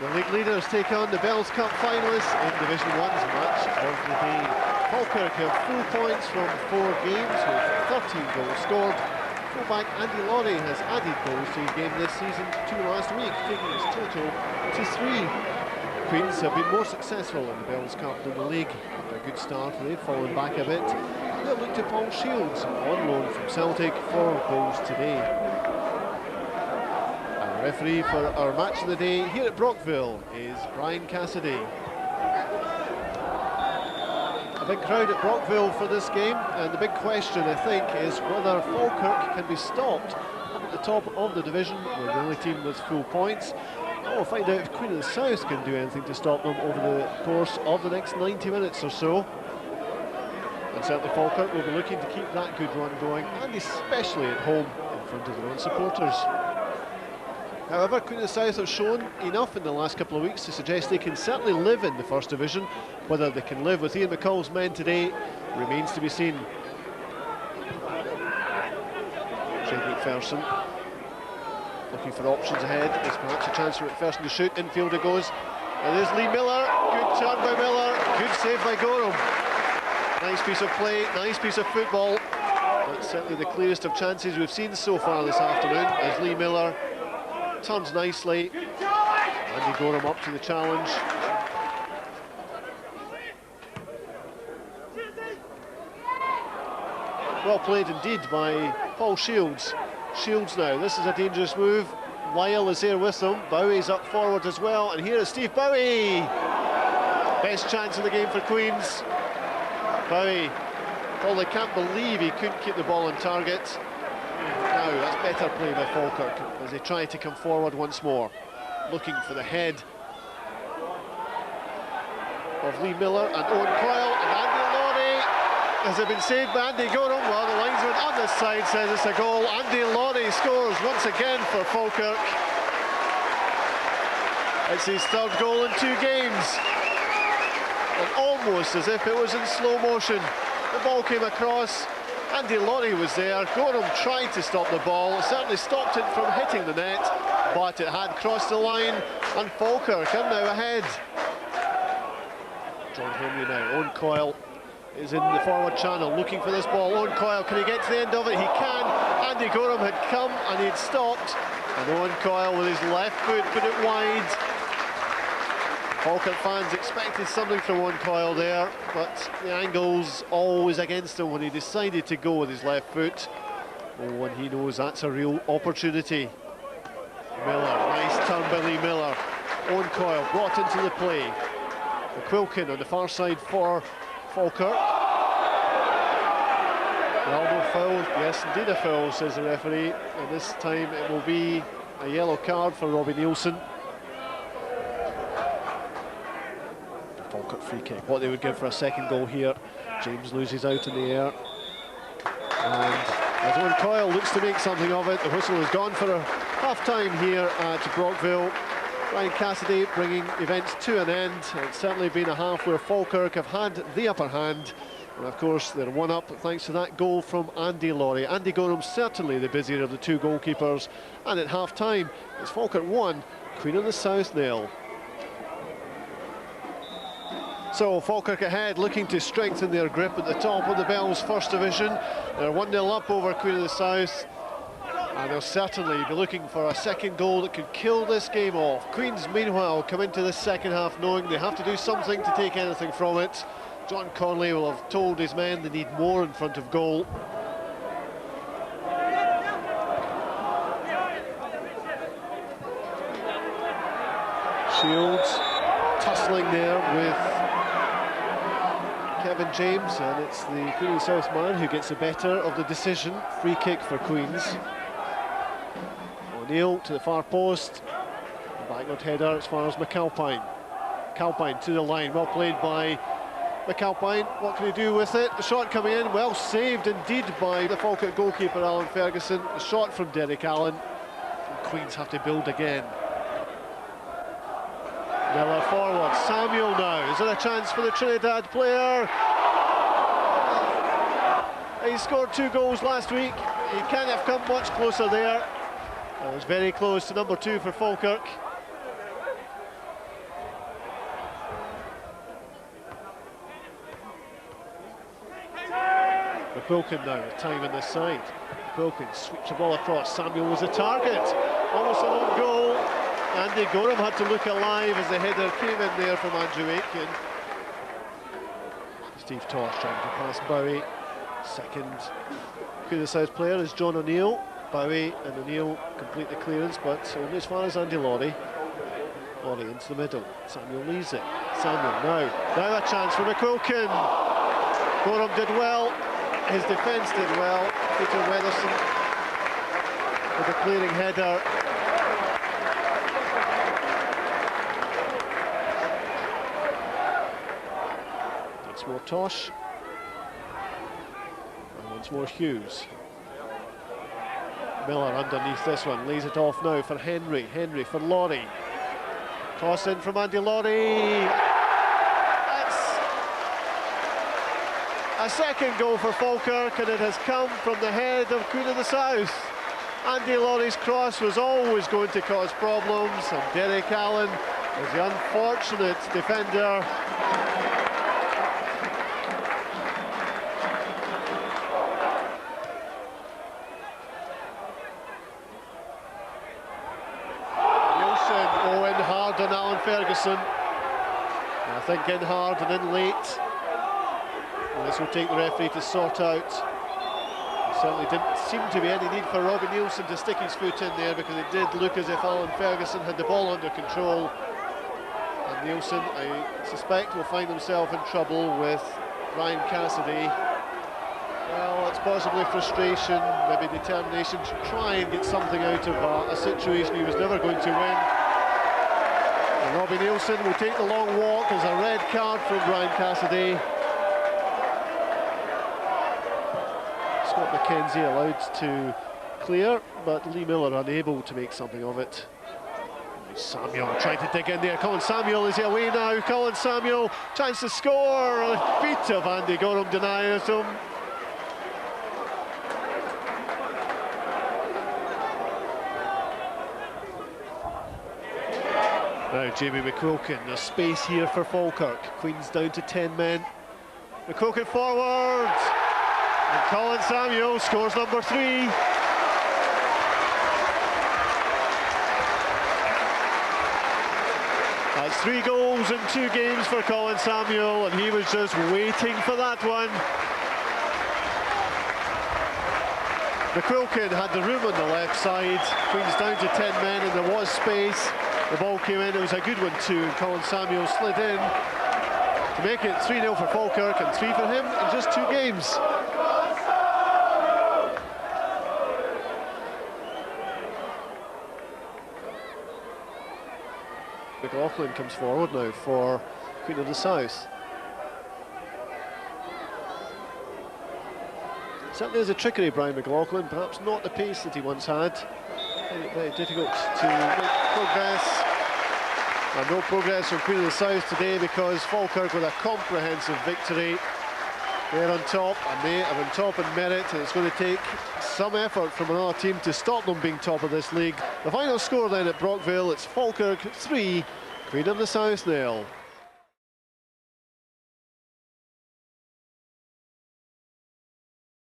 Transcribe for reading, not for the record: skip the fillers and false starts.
The league leaders take on the Bells Cup finalists in Division 1's match of the day. Falkirk have full points from 4 games with 13 goals scored. Fullback Andy Laurie has added goals to his game this season, 2 last week, taking his total to 3. Queens have been more successful in the Bells Cup than the league. After a good start, they've fallen back a bit. They'll look to Paul Shields on loan from Celtic for goals today. Referee for our match of the day here at Brockville is Brian Cassidy. A big crowd at Brockville for this game, and the big question, I think, is whether Falkirk can be stopped up at the top of the division. We're the only team with full points. We'll find out if Queen of the South can do anything to stop them over the course of the next 90 minutes or so. And certainly Falkirk will be looking to keep that good run going, and especially at home in front of their own supporters. However, Queen of the South have shown enough in the last couple of weeks to suggest they can certainly live in the First Division. Whether they can live with Ian McCall's men today remains to be seen. Craig McPherson looking for options ahead. There's perhaps a chance for McPherson to shoot. Infield it goes. And there's Lee Miller. Good turn by Miller. Good save by Gorham. Nice piece of play, nice piece of football. That's certainly the clearest of chances we've seen so far this afternoon as Lee Miller turns nicely. Andy Gorham up to the challenge. Well played indeed by Paul Shields. Shields now, this is a dangerous move. Lyle is there with them. Bowie's up forward as well, and here is Steve Bowie. Best chance of the game for Queens. Bowie, well, they can't believe he couldn't keep the ball on target. Now, that's better play by Falkirk as they try to come forward once more. Looking for the head of Lee Miller and Owen Coyle, and Andy Laurie. Has it been saved by Andy Gorham? Well, the linesman on this side says it's a goal. Andy Laurie scores once again for Falkirk. It's his 3rd goal in 2 games. And almost as if it was in slow motion. The ball came across. Andy Laurie was there. Gorham tried to stop the ball. Certainly stopped it from hitting the net, but it had crossed the line, and Falkirk are now ahead. John Henry now. Owen Coyle is in the forward channel looking for this ball. Owen Coyle, can he get to the end of it? He can. Andy Gorham had come and he'd stopped, and Owen Coyle with his left foot put it wide. Falkirk fans expected something from Owen Coyle there, but the angle's always against him when he decided to go with his left foot. Oh, and he knows that's a real opportunity. Miller, nice turn by Lee Miller. Owen Coyle brought into the play. McQuilkin on the far side for Falkirk. The elbow foul, yes indeed a foul, says the referee, and this time it will be a yellow card for Robbie Nielsen. Falkirk free kick, what they would give for a 2nd goal here. James loses out in the air, and as Owen Coyle looks to make something of it, the whistle is gone for a half-time here at Brockville. Brian Cassidy bringing events to an end. It's certainly been a half where Falkirk have had the upper hand, and of course they're 1 up thanks to that goal from Andy Laurie. Andy Gorham certainly the busier of the 2 goalkeepers, and at half-time it's Falkirk 1, Queen of the South 0. So Falkirk ahead, looking to strengthen their grip at the top of the Bells First Division. They're 1-0 up over Queen of the South, and they'll certainly be looking for a 2nd goal that could kill this game off. Queens, meanwhile, come into the 2nd half knowing they have to do something to take anything from it. John Conley will have told his men they need more in front of goal. Shields tussling there with Kevin James, and it's the Queen of the South man who gets the better of the decision. Free kick for Queens. O'Neill to the far post. Backward header as far as McAlpine. McAlpine to the line, well played by McAlpine. What can he do with it? The shot coming in, well saved indeed by the Falkirk goalkeeper Alan Ferguson. The shot from Derek Allen. And Queens have to build again. Miller forward, Samuel now. Is there a chance for the Trinidad player? He scored 2 goals last week. He can't have come much closer there. It was very close to number 2 for Falkirk. McQuilkin now with time on this side. McQuilkin sweeps the ball across. Samuel was the target. Almost an own goal. Andy Gorham had to look alive as the header came in there from Andrew Aitken. Steve Tosh trying to pass Bowie. Second QOS South player is John O'Neill. Bowie and O'Neill complete the clearance, but only as far as Andy Laurie. Laurie into the middle. Samuel leaves it. Samuel now a chance for McQuilkin. Gorham did well. His defence did well. Peter Weatherson with a clearing header. Once more Tosh. And once more Hughes. Miller underneath this one, lays it off now for Henry. Henry for Laurie. Cross in from Andy Laurie. That's a second goal for Falkirk, and it has come from the head of Queen of the South. Andy Laurie's cross was always going to cause problems, and Derek Allen was the unfortunate defender. On Alan Ferguson. I think in hard and in late. And this will take the referee to sort out. There certainly didn't seem to be any need for Robbie Nielsen to stick his foot in there, because it did look as if Alan Ferguson had the ball under control. And Nielsen, I suspect, will find himself in trouble with Ryan Cassidy. Well, it's possibly frustration, maybe determination to try and get something out of a situation he was never going to win. Robbie Nielsen will take the long walk as a red card from Brian Cassidy. Scott McKenzie allowed to clear, but Lee Miller unable to make something of it. Samuel trying to dig in there. Colin Samuel, is he away now? Colin Samuel, chance to score. A beat of Andy Gorham denies him. Now Jamie McQuilkin, there's space here for Falkirk. Queen's down to 10 men. McQuilkin forward, and Colin Samuel scores number 3. That's 3 goals in 2 games for Colin Samuel, and he was just waiting for that one. McQuilkin had the room on the left side. Queen's down to 10 men, and there was space. The ball came in, it was a good one too, and Colin Samuel slid in to make it 3-0 for Falkirk and 3 for him in just 2 games. McLaughlin comes forward now for Queen of the South. Certainly there's a trickery, Brian McLaughlin, perhaps not the pace that he once had. Very difficult to make progress. And no progress from Queen of the South today, because Falkirk with a comprehensive victory. They're on top, and they are on top in merit, and it's going to take some effort from another team to stop them being top of this league. The final score then at Brockville, it's Falkirk 3, Queen of the South 0.